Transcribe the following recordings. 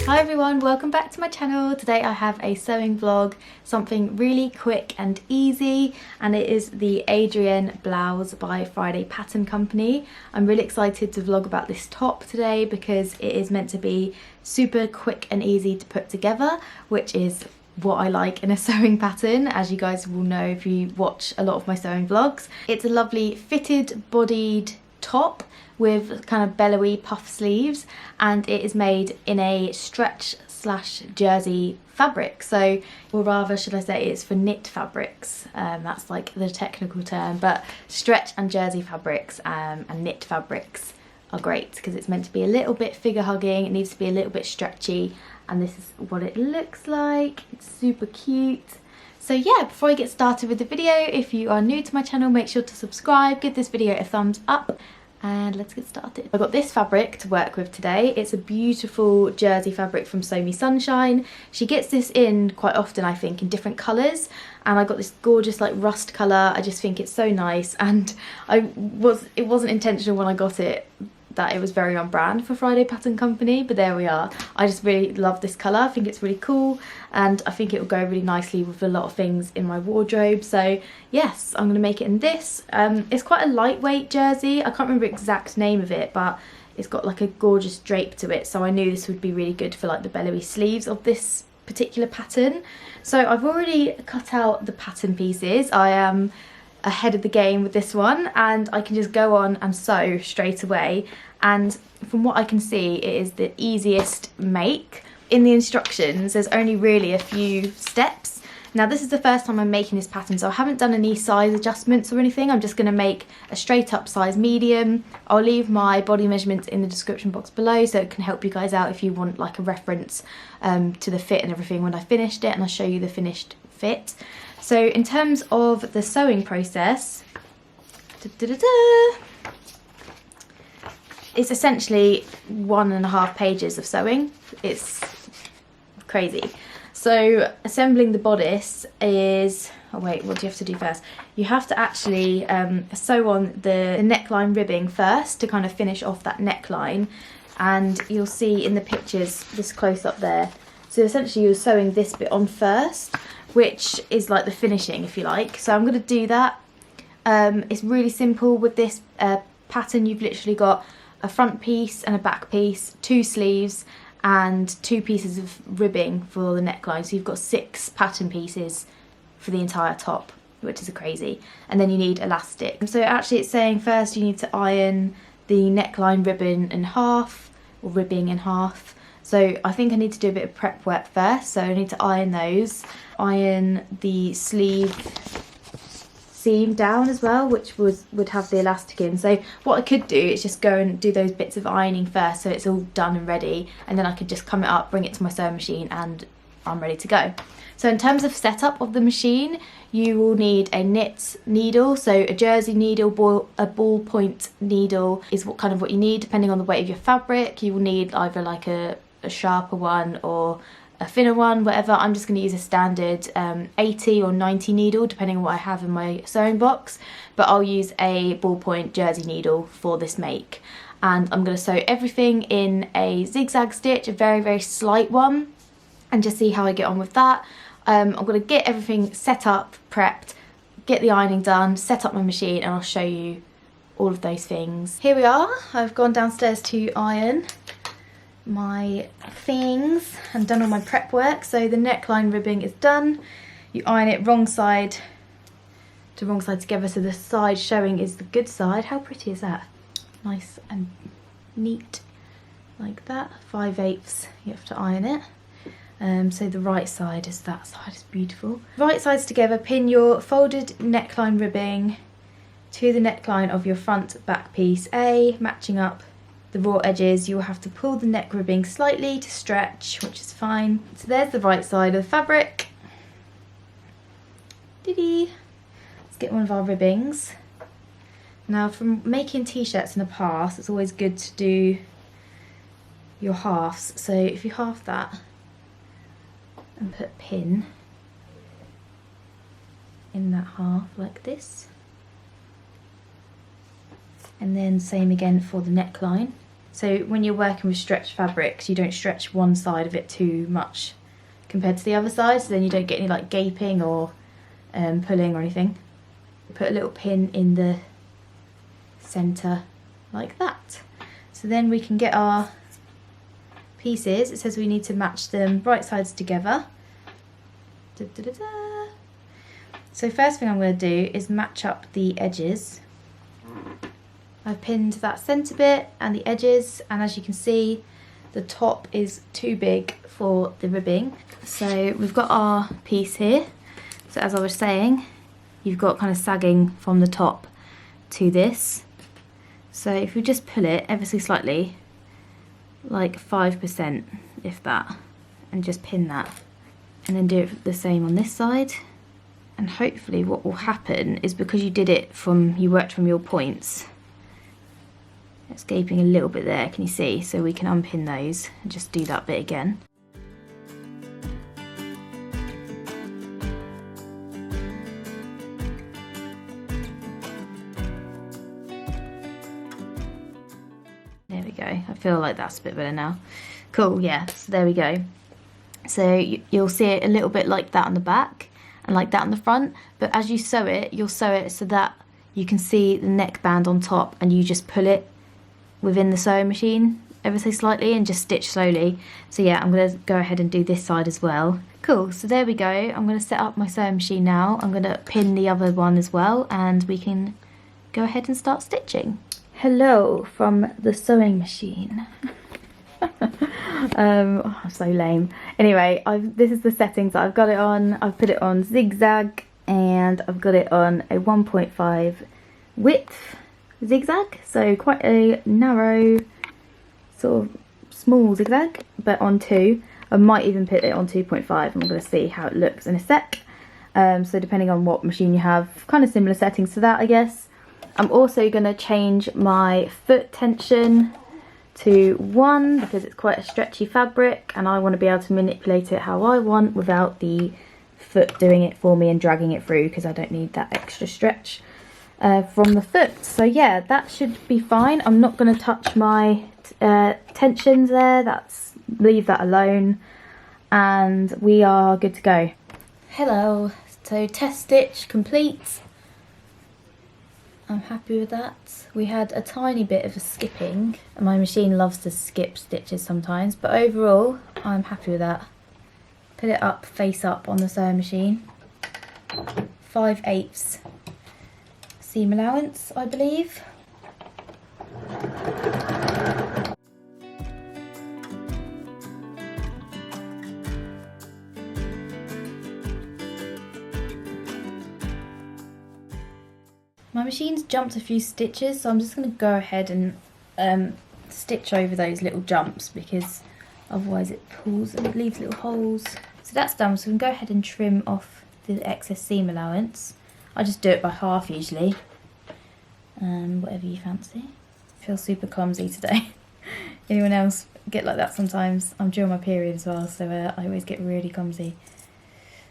Hi everyone, welcome back to my channel. Today I have a sewing vlog, something really quick and easy, and it is the Adrienne blouse by Friday Pattern Company. I'm really excited to vlog about this top today because it is meant to be super quick and easy to put together, which is what I like in a sewing pattern, as you guys will know if you watch a lot of my sewing vlogs. It's a lovely fitted bodied top with kind of bellowy puff sleeves, and it is made in a stretch / jersey fabric, so, or rather should I say it's for knit fabrics, that's like the technical term, but stretch and jersey fabrics and knit fabrics are great because it's meant to be a little bit figure hugging, it needs to be a little bit stretchy, and this is what it looks like. It's super cute. So yeah, before I get started with the video, if you are new to my channel, make sure to subscribe, give this video a thumbs up, and let's get started. I got this fabric to work with today. It's a beautiful jersey fabric from Sew Me Sunshine. She gets this in quite often, I think, in different colours, and I got this gorgeous like rust colour. I just think it's so nice, and it wasn't intentional when I got it that it was very on brand for Friday Pattern Company, but there we are. I just really love this colour. I think it's really cool, and I think it will go really nicely with a lot of things in my wardrobe. So yes, I'm going to make it in this. It's quite a lightweight jersey. I can't remember the exact name of it, but it's got like a gorgeous drape to it, so I knew this would be really good for like the bellowy sleeves of this particular pattern. So I've already cut out the pattern pieces. I am ahead of the game with this one, and I can just go on and sew straight away, and from what I can see it is the easiest make. In the instructions there's only really a few steps. Now this is the first time I'm making this pattern, so I haven't done any size adjustments or anything. I'm just going to make a straight up size medium. I'll leave my body measurements in the description box below so it can help you guys out if you want like a reference to the fit and everything when I finished it, and I'll show you the finished fit. So in terms of the sewing process, it's essentially 1.5 pages of sewing. It's crazy. So assembling the bodice is, oh wait, what do you have to do first? You have to actually sew on the neckline ribbing first to kind of finish off that neckline, and you'll see in the pictures this close up there. So essentially you're sewing this bit on first, which is like the finishing if you like. So I'm going to do that. It's really simple with this pattern. You've literally got a front piece and a back piece, 2 sleeves and 2 pieces of ribbing for the neckline. So you've got 6 pattern pieces for the entire top, which is crazy. And then you need elastic. So actually it's saying first you need to iron the neckline ribbon in half, or ribbing in half. So I think I need to do a bit of prep work first, so I need to iron those. Iron the sleeve seam down as well, which would have the elastic in. So what I could do is just go and do those bits of ironing first so it's all done and ready, and then I could just come it up, bring it to my sewing machine, and I'm ready to go. So in terms of setup of the machine, you will need a knit needle, so a jersey needle, a ballpoint needle is what you need depending on the weight of your fabric. You will need either like a sharper one or a thinner one, whatever. I'm just going to use a standard 80 or 90 needle depending on what I have in my sewing box, but I'll use a ballpoint jersey needle for this make. And I'm going to sew everything in a zigzag stitch, a very, very slight one, and just see how I get on with that. I'm going to get everything set up, prepped, get the ironing done, set up my machine, and I'll show you all of those things. Here we are. I've gone downstairs to iron my things and done all my prep work. So the neckline ribbing is done. You iron it wrong side to wrong side together, so the side showing is the good side. How pretty is that? Nice and neat like that. 5/8 you have to iron it. So the right side is that side, is beautiful. Right sides together, pin your folded neckline ribbing to the neckline of your front back piece A, matching up the raw edges. You'll have to pull the neck ribbing slightly to stretch, which is fine. So there's the right side of the fabric. Let's get one of our ribbings. Now, from making t-shirts in the past, it's always good to do your halves. So if you half that and put a pin in that half like this, And then same again for the neckline. So when you're working with stretched fabrics, you don't stretch one side of it too much compared to the other side, so then you don't get any like gaping or pulling or anything. Put a little pin in the centre like that. So then we can get our pieces. It says we need to match them right sides together. Da, da, da, da. So first thing I'm going to do is match up the edges. I've pinned that centre bit and the edges, and as you can see the top is too big for the ribbing. So we've got our piece here. So as I was saying, you've got kind of sagging from the top to this. So if we just pull it ever so slightly, like 5% if that, and just pin that, and then do it the same on this side. And hopefully what will happen is, because you worked from your points, it's gaping a little bit there, can you see? So we can unpin those and just do that bit again. There we go. I feel like that's a bit better now. Cool, yeah, so there we go. So you'll see it a little bit like that on the back and like that on the front, but as you sew it, you'll sew it so that you can see the neckband on top, and you just pull it within the sewing machine ever so slightly and just stitch slowly. So yeah, I'm going to go ahead and do this side as well. Cool, so there we go. I'm going to set up my sewing machine now. I'm going to pin the other one as well, and we can go ahead and start stitching. Hello from the sewing machine. I'm so lame. Anyway, this is the settings that I've got it on. I've put it on zigzag, and I've got it on a 1.5 width zigzag, so quite a narrow, sort of small zigzag, but on 2. I might even put it on 2.5. I'm going to see how it looks in a sec. So depending on what machine you have, kind of similar settings to that, I guess. I'm also going to change my foot tension to 1 because it's quite a stretchy fabric, and I want to be able to manipulate it how I want without the foot doing it for me and dragging it through, because I don't need that extra stretch from the foot. So yeah, that should be fine. I'm not going to touch my tensions there. Leave that alone, and we are good to go. Hello. So test stitch complete. I'm happy with that. We had a tiny bit of a skipping. My machine loves to skip stitches sometimes, but overall I'm happy with that. Put it up face up on the sewing machine. 5/8 seam allowance, I believe. My machine's jumped a few stitches, so I'm just going to go ahead and stitch over those little jumps, because otherwise it pulls and it leaves little holes. So that's done, so we can go ahead and trim off the excess seam allowance. I just do it by half usually, whatever you fancy. I feel super clumsy today. Anyone else get like that sometimes? I'm during my period as well, so I always get really clumsy.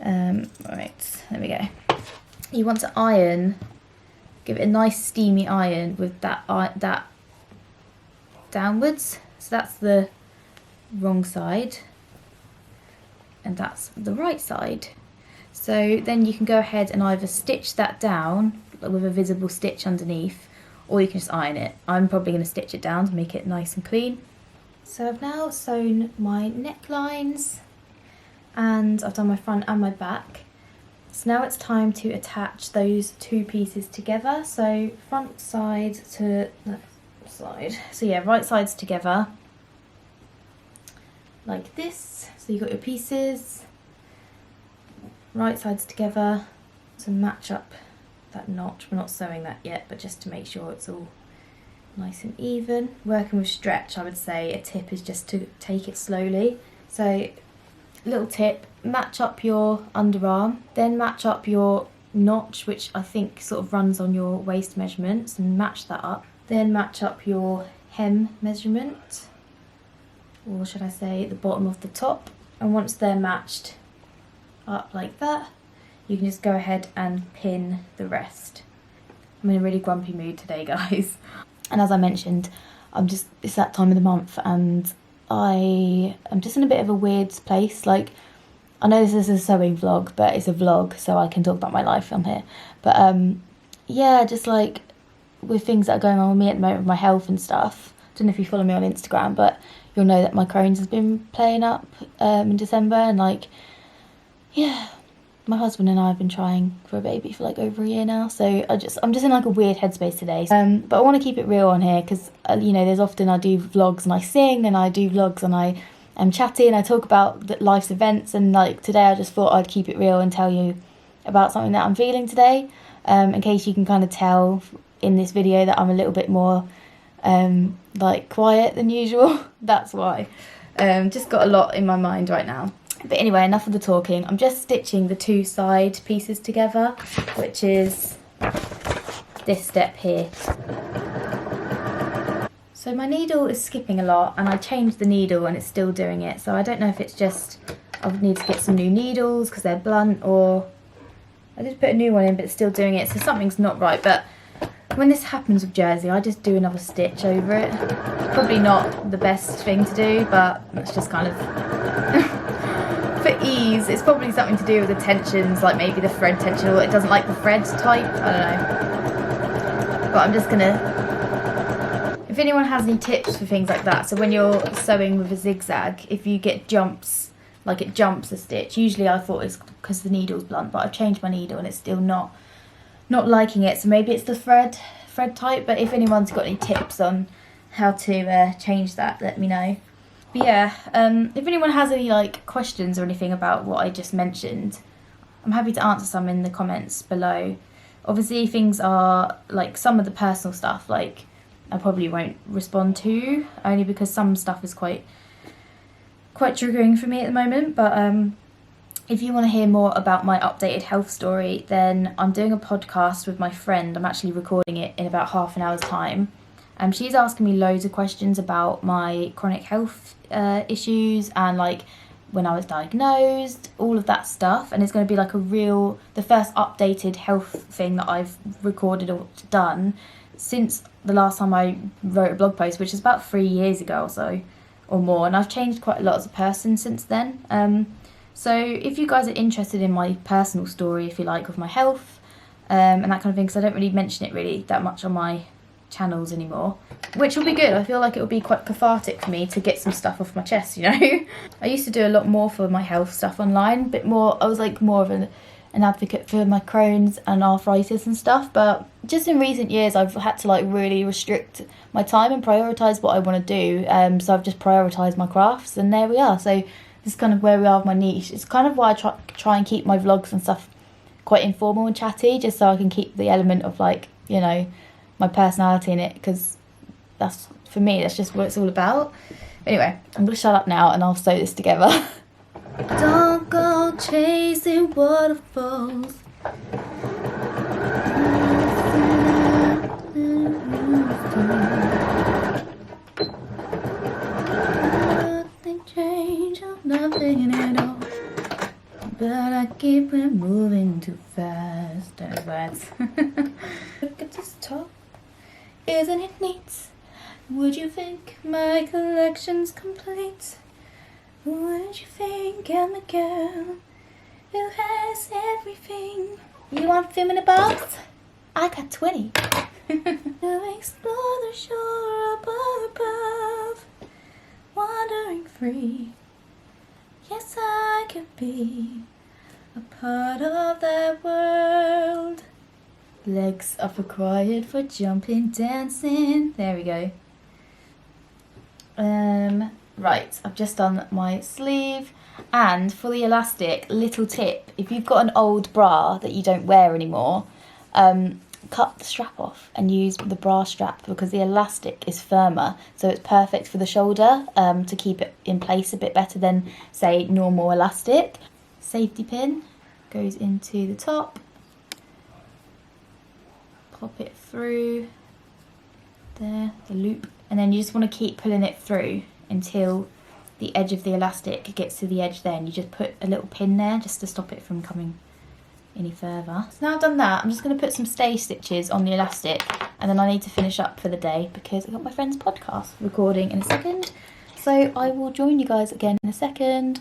Right, there we go. You want to iron, give it a nice steamy iron with that downwards. So that's the wrong side, and that's the right side. So then you can go ahead and either stitch that down with a visible stitch underneath, or you can just iron it. I'm probably going to stitch it down to make it nice and clean. So I've now sewn my necklines, and I've done my front and my back. So now it's time to attach those two pieces together. So front side to left side. So yeah, right sides together like this. So you've got your pieces, right sides together to match up that notch. We're not sewing that yet, but just to make sure it's all nice and even. Working with stretch, I would say a tip is just to take it slowly. So little tip, match up your underarm, then match up your notch, which I think sort of runs on your waist measurements, and match that up. Then match up your hem measurement, or should I say the bottom of the top. And once they're matched up like that, you can just go ahead and pin the rest. I'm in a really grumpy mood today, guys. And as I mentioned, it's that time of the month and I'm just in a bit of a weird place. Like, I know this is a sewing vlog, but it's a vlog, so I can talk about my life on here. But yeah, just like with things that are going on with me at the moment with my health and stuff. I don't know if you follow me on Instagram, but you'll know that my Crohn's has been playing up in December, and like, yeah, my husband and I have been trying for a baby for like over a year now, so I'm just in like a weird headspace today. But I want to keep it real on here because you know, there's often I do vlogs and I sing, and I do vlogs and I am chatty and I talk about life's events, and like today I just thought I'd keep it real and tell you about something that I'm feeling today, in case you can kind of tell in this video that I'm a little bit more like quiet than usual. That's why. Just got a lot in my mind right now. But anyway, enough of the talking. I'm just stitching the 2 side pieces together, which is this step here. So my needle is skipping a lot, and I changed the needle and it's still doing it. So I don't know if it's just I need to get some new needles because they're blunt, or I did put a new one in but it's still doing it. So something's not right. But when this happens with jersey, I just do another stitch over it. Probably not the best thing to do, but it's just kind of for ease. It's probably something to do with the tensions, like maybe the thread tension, or it doesn't like the thread type. I don't know. But I'm just gonna, if anyone has any tips for things like that, so when you're sewing with a zigzag, if you get jumps, like it jumps a stitch, usually I thought it's because the needle's blunt, but I've changed my needle and it's still not liking it, so maybe it's the thread type. But if anyone's got any tips on how to change that, let me know. But yeah, if anyone has any like questions or anything about what I just mentioned, I'm happy to answer some in the comments below. Obviously things are like, some of the personal stuff like I probably won't respond to, only because some stuff is quite triggering for me at the moment. But if you want to hear more about my updated health story, then I'm doing a podcast with my friend. I'm actually recording it in about half an hour's time. She's asking me loads of questions about my chronic health issues and like when I was diagnosed, all of that stuff. And it's going to be like the first updated health thing that I've recorded or done since the last time I wrote a blog post, which is about 3 years ago or so, or more. And I've changed quite a lot as a person since then. So if you guys are interested in my personal story, if you like, of my health and that kind of thing, because I don't really mention it really that much on my channels anymore, which will be good. I feel like it will be quite cathartic for me to get some stuff off my chest, you know. I used to do a lot more for my health stuff online, a bit more. I was like more of an advocate for my Crohn's and arthritis and stuff, but just in recent years I've had to like really restrict my time and prioritise what I want to do. So I've just prioritised my crafts, and there we are. So this is kind of where we are with my niche. It's kind of why I try and keep my vlogs and stuff quite informal and chatty, just so I can keep the element of like, you know, my personality in it, because that's, for me, that's just what it's all about. Anyway, I'm gonna shut up now and I'll sew this together. Don't go chasing waterfalls. Nothing change, nothing at all. But I keep it moving too fast. Those words. Look at this top. Isn't it neat? Would you think my collection's complete? Would you think I'm a girl who has everything? You want film in a box? I got 20. To explore the shore above, wandering free. Yes, I could be a part of that world. Legs are required for jumping, dancing. There we go. Right, I've just done my sleeve. And for the elastic, little tip, if you've got an old bra that you don't wear anymore, cut the strap off and use the bra strap, because the elastic is firmer, so it's perfect for the shoulder, to keep it in place a bit better than, say, normal elastic. Safety pin goes into the top. Pop it through there, the loop, and then you just want to keep pulling it through until the edge of the elastic gets to the edge there, and you just put a little pin there just to stop it from coming any further. So now I've done that, I'm just going to put some stay stitches on the elastic, and then I need to finish up for the day because I've got my friend's podcast recording in a second. So I will join you guys again in a second,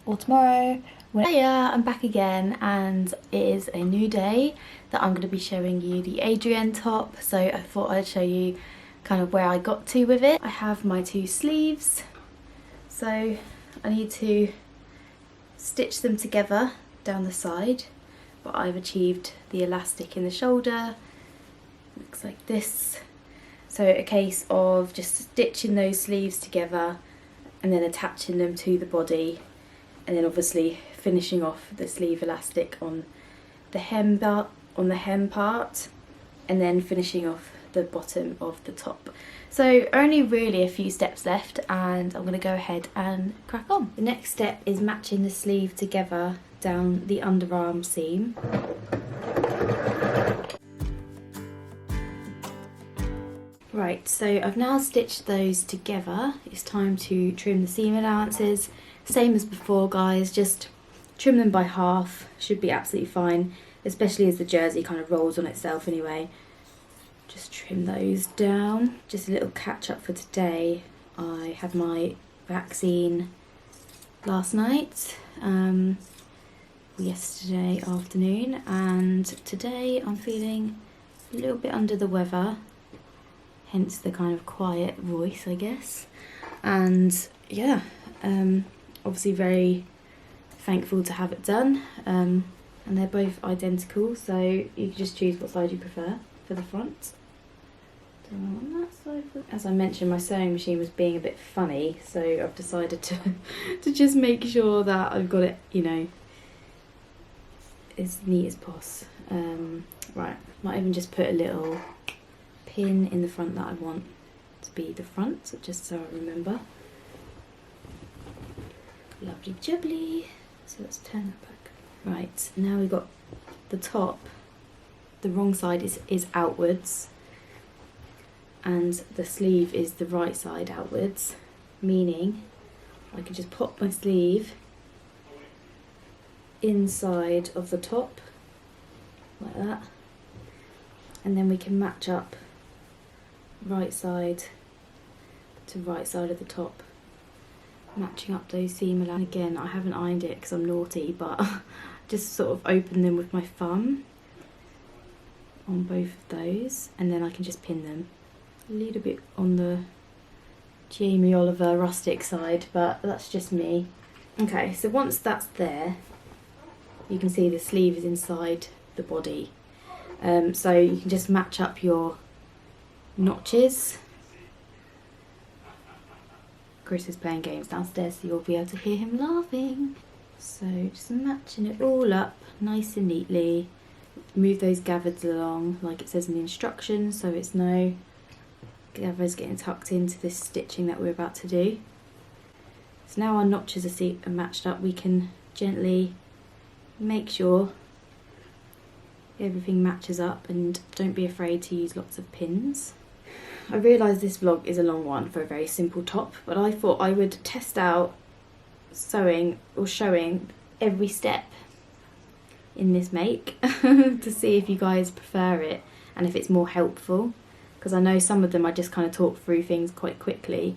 or tomorrow. Yeah, I'm back again, and it is a new day that I'm going to be showing you the Adrienne top. So I thought I'd show you kind of where I got to with it. I have my 2 sleeves, so I need to stitch them together down the side, but I've achieved the elastic in the shoulder. Looks like this. So a case of just stitching those sleeves together and then attaching them to the body, and then obviously finishing off the sleeve elastic on the hem part, and then finishing off the bottom of the top. So only really a few steps left, and I'm going to go ahead and crack on. The next step is matching the sleeve together down the underarm seam. Right, so I've now stitched those together. It's time to trim the seam allowances. Same as before, guys, just trim them by half. Should be absolutely fine, especially as the jersey kind of rolls on itself anyway. Just trim those down. Just a little catch up for today. I had my vaccine last night, yesterday afternoon, and today I'm feeling a little bit under the weather, hence the kind of quiet voice, I guess. And yeah, obviously very thankful to have it done, and they're both identical, so you can just choose what side you prefer for the front. On that side. As I mentioned, my sewing machine was being a bit funny, so I've decided to just make sure that I've got it, you know, as neat as possible. Right, might even just put a little pin in the front that I want to be the front, just so I remember. Lovely jubbly. So let's turn that back. Right, now we've got the top. The wrong side is outwards, and the sleeve is the right side outwards, meaning I can just pop my sleeve inside of the top like that, and then we can match up right side to right side of the top, matching up those seam allowances. Again, I haven't ironed it because I'm naughty, but just sort of open them with my thumb on both of those, and then I can just pin them. A little bit on the Jamie Oliver rustic side, but that's just me. Okay, so once that's there, you can see the sleeve is inside the body. So you can just match up your notches. Chris is playing games downstairs, so you'll be able to hear him laughing. So just matching it all up nice and neatly. Move those gathers along like it says in the instructions, so it's no gathers getting tucked into this stitching that we're about to do. So now our notches are matched up, we can gently make sure everything matches up, and don't be afraid to use lots of pins. I realise this vlog is a long one for a very simple top, but I thought I would test out sewing or showing every step in this make to see if you guys prefer it and if it's more helpful, because I know some of them I just kind of talk through things quite quickly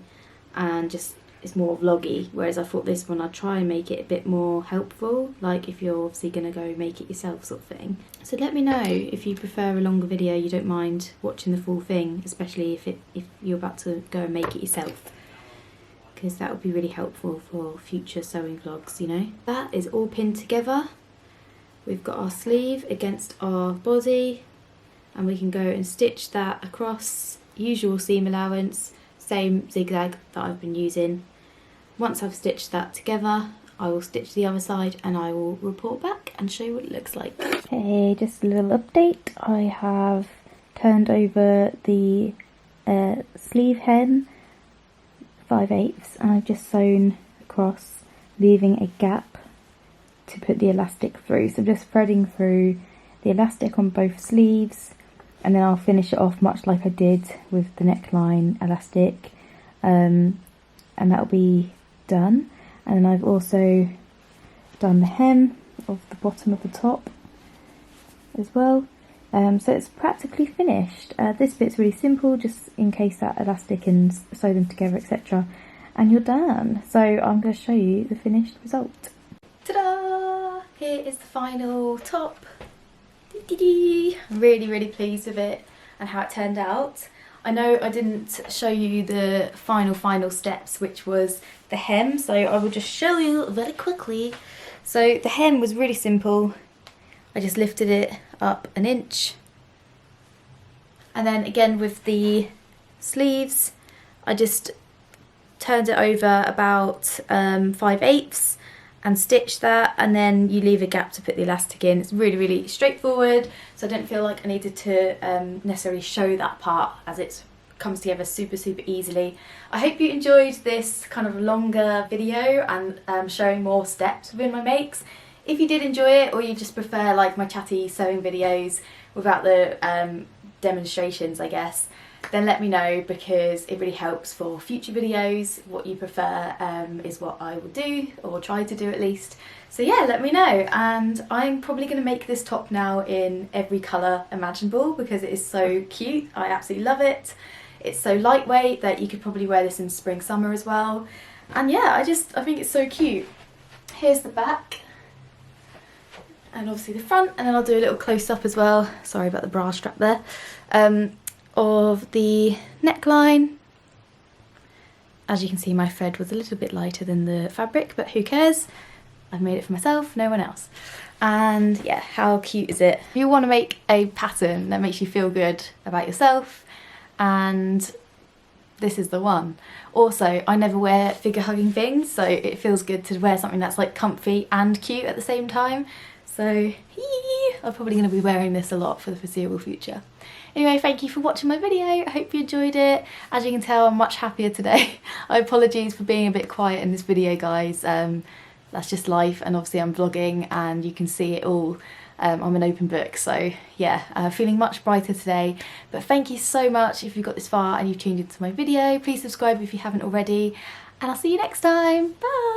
and just it's more vloggy, whereas I thought this one I'd try and make it a bit more helpful, like if you're obviously going to go make it yourself sort of thing. So let me know if you prefer a longer video, you don't mind watching the full thing, especially if you're about to go and make it yourself, because that would be really helpful for future sewing vlogs, you know. That is all pinned together. We've got our sleeve against our body, and we can go and stitch that across, usual seam allowance, same zigzag that I've been using. Once I've stitched that together, I will stitch the other side and I will report back and show you what it looks like. Okay, just a little update. I have turned over the sleeve hem 5/8 and I've just sewn across, leaving a gap to put the elastic through. So I'm just threading through the elastic on both sleeves, and then I'll finish it off much like I did with the neckline elastic, and that'll be done. And then I've also done the hem of the bottom of the top, as well. So it's practically finished. This bit's really simple, just encase that elastic and sew them together, etc. And you're done. So I'm going to show you the finished result. Ta-da! Here is the final top. I'm really, really pleased with it and how it turned out. I know I didn't show you the final steps, which was the hem, so I will just show you very quickly. So the hem was really simple. I just lifted it up an inch. And then again with the sleeves, I just turned it over about 5/8 and stitched that, and then you leave a gap to put the elastic in. It's really, really straightforward, so I didn't feel like I needed to necessarily show that part, as it comes together super, super easily. I hope you enjoyed this kind of longer video and showing more steps within my makes. If you did enjoy it, or you just prefer like my chatty sewing videos without the demonstrations, I guess, then let me know, because it really helps for future videos. What you prefer is what I will do, or try to do at least. So yeah, let me know. And I'm probably going to make this top now in every colour imaginable, because it is so cute. I absolutely love it. It's so lightweight that you could probably wear this in spring, summer as well. And yeah, I think it's so cute. Here's the back. And obviously the front, and then I'll do a little close up as well. Sorry about the bra strap there. Of the neckline. As you can see, my thread was a little bit lighter than the fabric, but who cares? I've made it for myself, no one else. And yeah, how cute is it? If you want to make a pattern that makes you feel good about yourself, and this is the one. Also, I never wear figure hugging things, so it feels good to wear something that's like comfy and cute at the same time. So I'm probably going to be wearing this a lot for the foreseeable future. Anyway, thank you for watching my video. I hope you enjoyed it. As you can tell, I'm much happier today. I apologise for being a bit quiet in this video, guys. That's just life, and obviously I'm vlogging and you can see it all. I'm an open book, so yeah, feeling much brighter today. But thank you so much if you've got this far and you've tuned into my video. Please subscribe if you haven't already, and I'll see you next time. Bye!